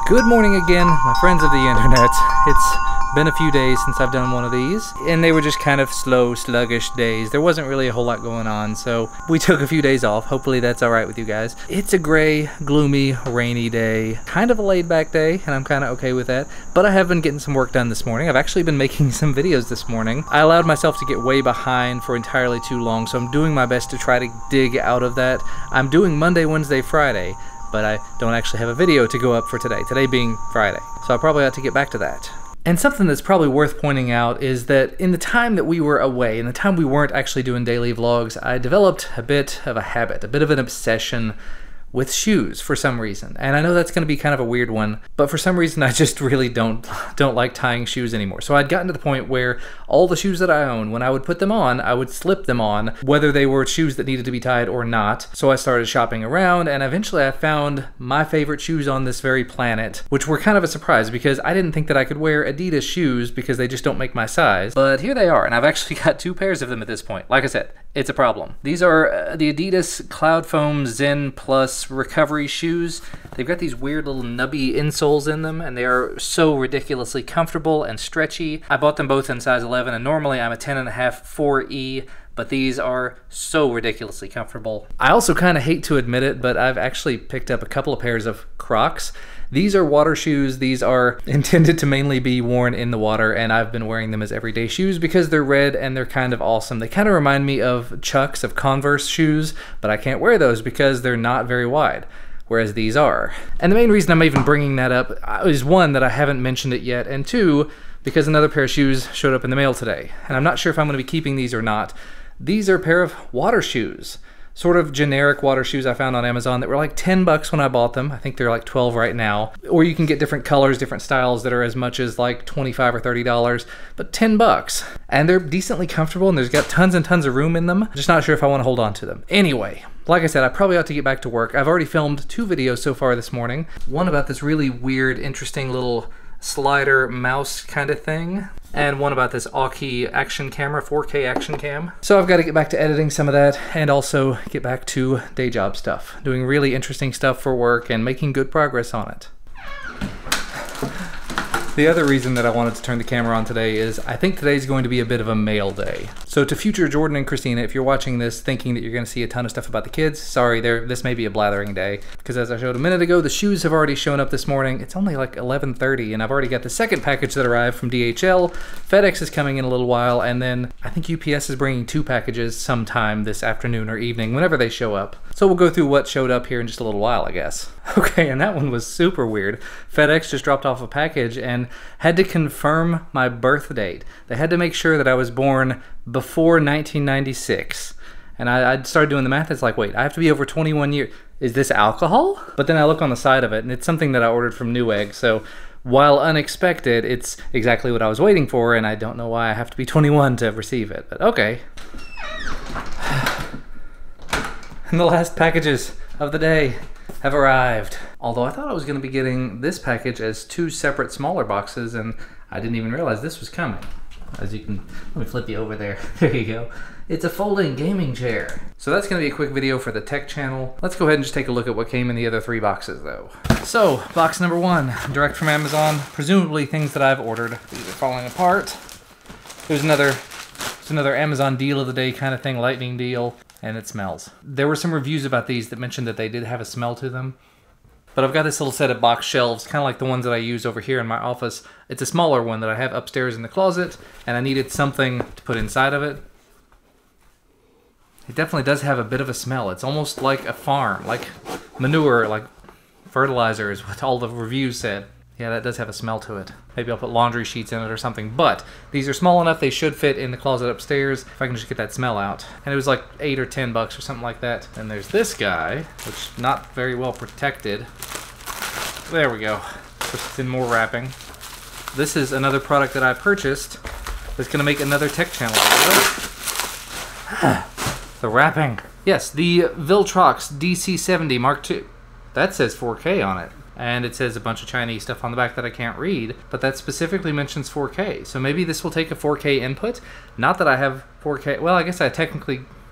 Good morning again, my friends of the internet. It's been a few days since I've done one of these, and they were just kind of slow, sluggish days. There wasn't really a whole lot going on, so we took a few days off. Hopefully that's alright with you guys. It's a gray, gloomy, rainy day. Kind of a laid-back day, and I'm kind of okay with that. But I have been getting some work done this morning. I've actually been making some videos this morning. I allowed myself to get way behind for entirely too long, so I'm doing my best to try to dig out of that. I'm doing Monday, Wednesday, Friday, but I don't actually have a video to go up for today being Friday. So I probably ought to get back to that. And something that's probably worth pointing out is that in the time that we were away, in the time we weren't actually doing daily vlogs, I developed a bit of a habit, a bit of an obsession with shoes for some reason. And I know that's going to be kind of a weird one, but for some reason I just really don't like tying shoes anymore. So I'd gotten to the point where all the shoes that I own, when I would put them on, I would slip them on, whether they were shoes that needed to be tied or not. So I started shopping around, and eventually I found my favorite shoes on this very planet, which were kind of a surprise because I didn't think that I could wear Adidas shoes because they just don't make my size. But here they are, and I've actually got 2 pairs of them at this point. Like I said, it's a problem. These are the Adidas Cloudfoam Zen Plus recovery shoes. They've got these weird little nubby insoles in them, and they are so ridiculously comfortable and stretchy. I bought them both in size 11, and normally I'm a 10.5 4E, but these are so ridiculously comfortable. I also kind of hate to admit it, but I've actually picked up a couple of pairs of Crocs. These are water shoes. These are intended to mainly be worn in the water, and I've been wearing them as everyday shoes because they're red and they're kind of awesome. They kind of remind me of Chucks, of Converse shoes, but I can't wear those because they're not very wide, whereas these are. And the main reason I'm even bringing that up is 1, that I haven't mentioned it yet, and 2, because another pair of shoes showed up in the mail today. And I'm not sure if I'm going to be keeping these or not. These are a pair of water shoes. Sort of generic water shoes I found on Amazon that were like 10 bucks when I bought them. I think they're like 12 right now. Or you can get different colors, different styles that are as much as like $25 or $30, but 10 bucks. And they're decently comfortable, and there's got tons and tons of room in them. Just not sure if I want to hold on to them. Anyway, like I said, I probably ought to get back to work. I've already filmed 2 videos so far this morning. One about this really weird, interesting little slider mouse kind of thing, and one about this Aukey action camera, 4K action cam. So I've got to get back to editing some of that, and also get back to day job stuff, doing really interesting stuff for work and making good progress on it. The other reason that I wanted to turn the camera on today is I think today's going to be a bit of a mail day. So to future Jordan and Christina, if you're watching this thinking that you're going to see a ton of stuff about the kids, sorry, this may be a blathering day. Because as I showed a minute ago, the shoes have already shown up this morning. It's only like 11:30, and I've already got the second package that arrived from DHL. FedEx is coming in a little while, and then I think UPS is bringing 2 packages sometime this afternoon or evening, whenever they show up. So we'll go through what showed up here in just a little while, I guess. Okay, and that one was super weird. FedEx just dropped off a package and had to confirm my birth date. They had to make sure that I was born before 1996. And I started doing the math. It's like, wait, I have to be over 21 years. Is this alcohol? But then I look on the side of it, and it's something that I ordered from Newegg. So while unexpected, it's exactly what I was waiting for, and I don't know why I have to be 21 to receive it. But okay. And the last packages of the day have arrived. Although I thought I was going to be getting this package as 2 separate smaller boxes, and I didn't even realize this was coming. As you can, let me flip you over there. There you go. It's a folding gaming chair. So that's going to be a quick video for the tech channel. Let's go ahead and just take a look at what came in the other 3 boxes though. So, box number 1, direct from Amazon, presumably things that I've ordered. These are falling apart. There's another Amazon deal of the day kind of thing, lightning deal. And it smells. There were some reviews about these that mentioned that they did have a smell to them. But I've got this little set of box shelves, kind of like the ones that I use over here in my office. It's a smaller one that I have upstairs in the closet, and I needed something to put inside of it. It definitely does have a bit of a smell. It's almost like a farm, like manure, like fertilizer is what all the reviews said. Yeah, that does have a smell to it. Maybe I'll put laundry sheets in it or something. But these are small enough they should fit in the closet upstairs if I can just get that smell out. And it was like 8 or 10 bucks or something like that. And there's this guy, which not very well protected. There we go. Just in more wrapping. This is another product that I purchased that's going to make another tech channel video. The wrapping. Yes, the Viltrox DC70 Mark II. That says 4K on it. And it says a bunch of Chinese stuff on the back that I can't read, but that specifically mentions 4K. So maybe this will take a 4K input. Not that I have 4K. Well, I guess I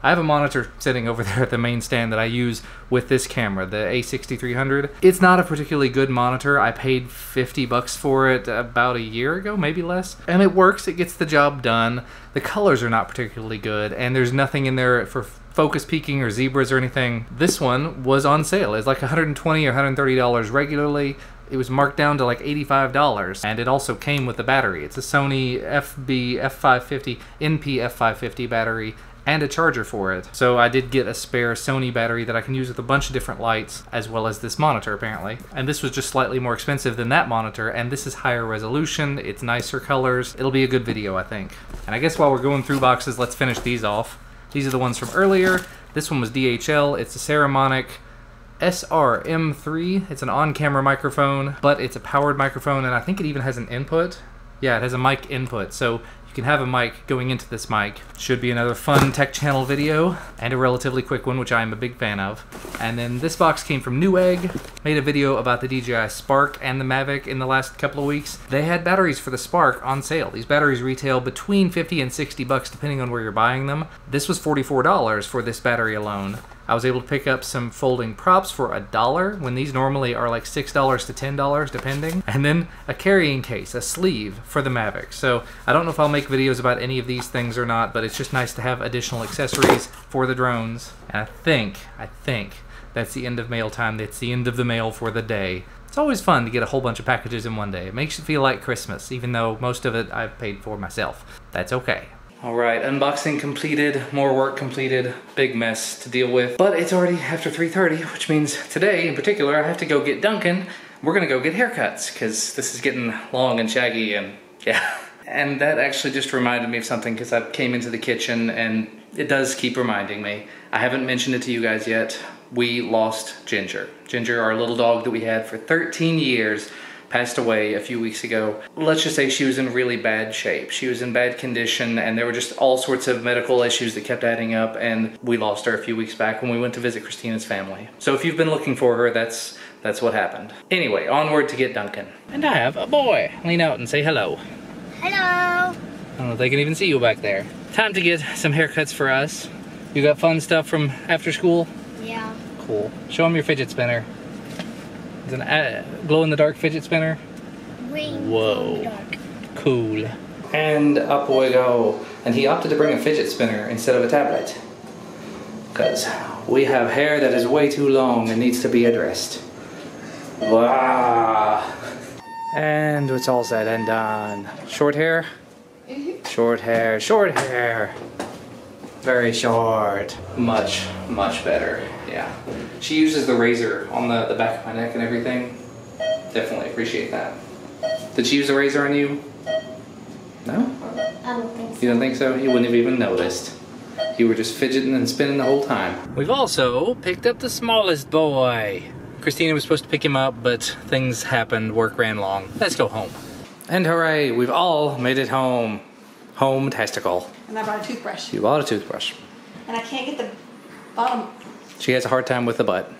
I have a monitor sitting over there at the main stand that I use with this camera, the A6300. It's not a particularly good monitor. I paid $50 for it about a year ago, maybe less. And it works, it gets the job done. The colors are not particularly good, and there's nothing in there for focus peaking or zebras or anything. This one was on sale. It's like $120 or $130 regularly. It was marked down to like $85, and it also came with a battery. It's a Sony FB F550 NP F550 battery and a charger for it. So I did get a spare Sony battery that I can use with a bunch of different lights, as well as this monitor apparently. And this was just slightly more expensive than that monitor, and this is higher resolution, it's nicer colors. It'll be a good video, I think. And I guess while we're going through boxes, let's finish these off. These are the ones from earlier. This one was DHL. It's a Saramonic SR-M3. It's an on-camera microphone, but it's a powered microphone, and I think it even has an input. Yeah, it has a mic input, so you can have a mic going into this mic. Should be another fun tech channel video, and a relatively quick one, which I am a big fan of. And then this box came from Newegg. Made a video about the DJI Spark and the Mavic in the last couple of weeks. They had batteries for the Spark on sale. These batteries retail between $50 and $60 depending on where you're buying them. This was $44 for this battery alone. I was able to pick up some folding props for $1 when these normally are like $6 to $10 depending. And then a carrying case, a sleeve for the Mavic. So I don't know if I'll make videos about any of these things or not, but it's just nice to have additional accessories for the drones. And I think that's the end of mail time. That's the end of the mail for the day. It's always fun to get a whole bunch of packages in one day. It makes you feel like Christmas, even though most of it I've paid for myself. That's okay. Alright, unboxing completed, more work completed, big mess to deal with. But it's already after 3:30, which means today in particular I have to go get Duncan. We're gonna go get haircuts, because this is getting long and shaggy and yeah. And that actually just reminded me of something, because I came into the kitchen and it does keep reminding me. I haven't mentioned it to you guys yet. We lost Ginger. Ginger, our little dog that we had for 13 years, passed away a few weeks ago. Let's just say she was in really bad shape. She was in bad condition, and there were just all sorts of medical issues that kept adding up, and we lost her a few weeks back when we went to visit Christina's family. So if you've been looking for her, that's what happened. Anyway, onward to get Duncan. And I have a boy. Lean out and say hello. Hello. I don't know if they can even see you back there. Time to get some haircuts for us. You got fun stuff from after school? Yeah. Cool. Show them your fidget spinner. It's a glow-in-the-dark fidget spinner. Green. Whoa. Dark. Cool. And up we go. And he opted to bring a fidget spinner instead of a tablet, because we have hair that is way too long and needs to be addressed. Wow. And it's all said and done. Short hair? Short hair, short hair. Very short. Much, much better. Yeah. She uses the razor on the back of my neck and everything. Definitely appreciate that. Did she use the razor on you? No? I don't think so. You don't think so? You wouldn't have even noticed. You were just fidgeting and spinning the whole time. We've also picked up the smallest boy. Christina was supposed to pick him up, but things happened, work ran long. Let's go home. And hooray, we've all made it home. Home testicle. And I bought a toothbrush. You bought a toothbrush. And I can't get the bottom She has a hard time with the butt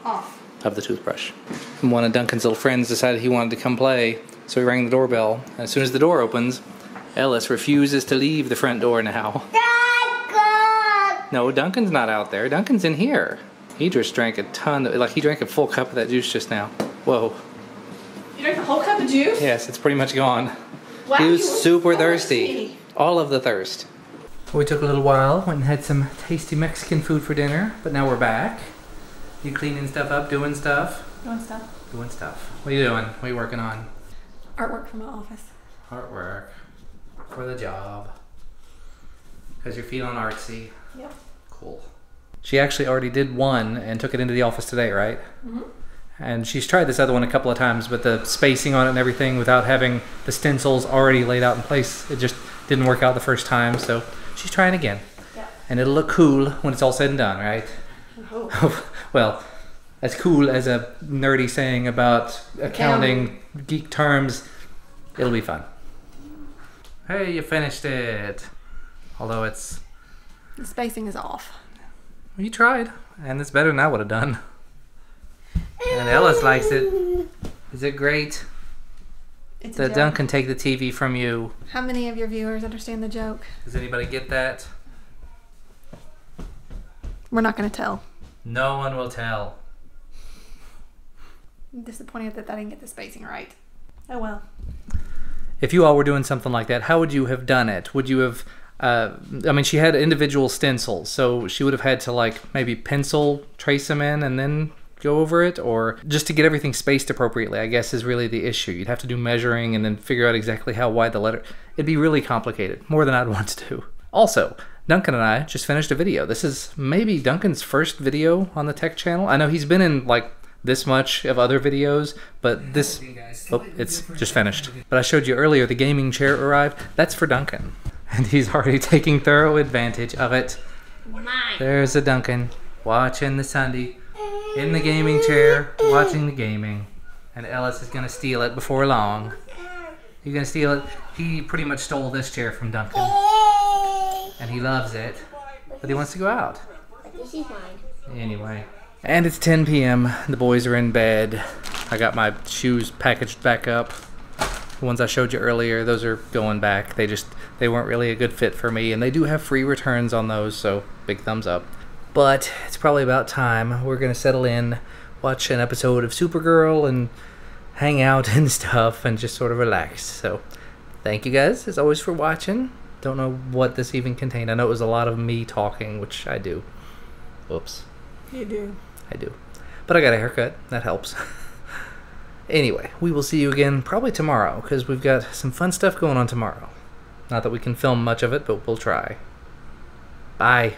off. of the toothbrush. And one of Duncan's little friends decided he wanted to come play, so he rang the doorbell. And as soon as the door opens, Ellis refuses to leave the front door now. Duncan! No, Duncan's not out there. Duncan's in here. He just drank a ton of, he drank a full cup of that juice just now. Whoa. You drank a whole cup of juice? Yes, it's pretty much gone. Wow, He you was were super thirsty. All of the thirst. We took a little while, went and had some tasty Mexican food for dinner, but now we're back. You cleaning stuff up, doing stuff? Doing stuff. Doing stuff. What are you doing? What are you working on? Artwork for my office. Artwork. For the job. Because you're feeling artsy. Yep. Cool. She actually already did one and took it into the office today, right? Mm-hmm. And she's tried this other one a couple of times, but the spacing on it and everything without having the stencils already laid out in place, it just didn't work out the first time, so she's trying again. Yeah. And it'll look cool when it's all said and done, right? I hope. Well, as cool as a nerdy saying about accounting geek terms, it'll be fun. Hey, you finished it. Although it's... The spacing is off. Well, you tried, and it's better than I would have done. And Ellis likes it. Is it great It's a that joke. Duncan take the TV from you? How many of your viewers understand the joke? Does anybody get that? We're not going to tell. No one will tell. I'm disappointed that I didn't get the spacing right. Oh well. If you all were doing something like that, how would you have done it? Would you have... I mean, she had individual stencils, so she would have had to, like, maybe pencil trace them in and then go over it, or just to get everything spaced appropriately, I guess, is really the issue. You'd have to do measuring and then figure out exactly how wide the letter... It'd be really complicated, more than I'd want to do. Also, Duncan and I just finished a video. This is maybe Duncan's first video on the tech channel. I know he's been in, like, this much of other videos, but this... Oh, it's just finished. But I showed you earlier the gaming chair arrived. That's for Duncan. And he's already taking thorough advantage of it. Mine. There's a Duncan watching the Sunday in the gaming chair, watching the gaming. And Ellis is going to steal it before long. He's going to steal it. He pretty much stole this chair from Duncan. And he loves it. But he wants to go out. This is mine. Anyway. And it's 10 p.m. The boys are in bed. I got my shoes packaged back up. The ones I showed you earlier, those are going back. They weren't really a good fit for me, and they do have free returns on those, so big thumbs up. But it's probably about time. We're gonna settle in, watch an episode of Supergirl, and hang out and stuff, and just sort of relax. So thank you guys, as always, for watching. Don't know what this even contained. I know it was a lot of me talking, which I do. Whoops. You do. I do. But I got a haircut. That helps. Anyway, we will see you again probably tomorrow, because we've got some fun stuff going on tomorrow. Not that we can film much of it, but we'll try. Bye.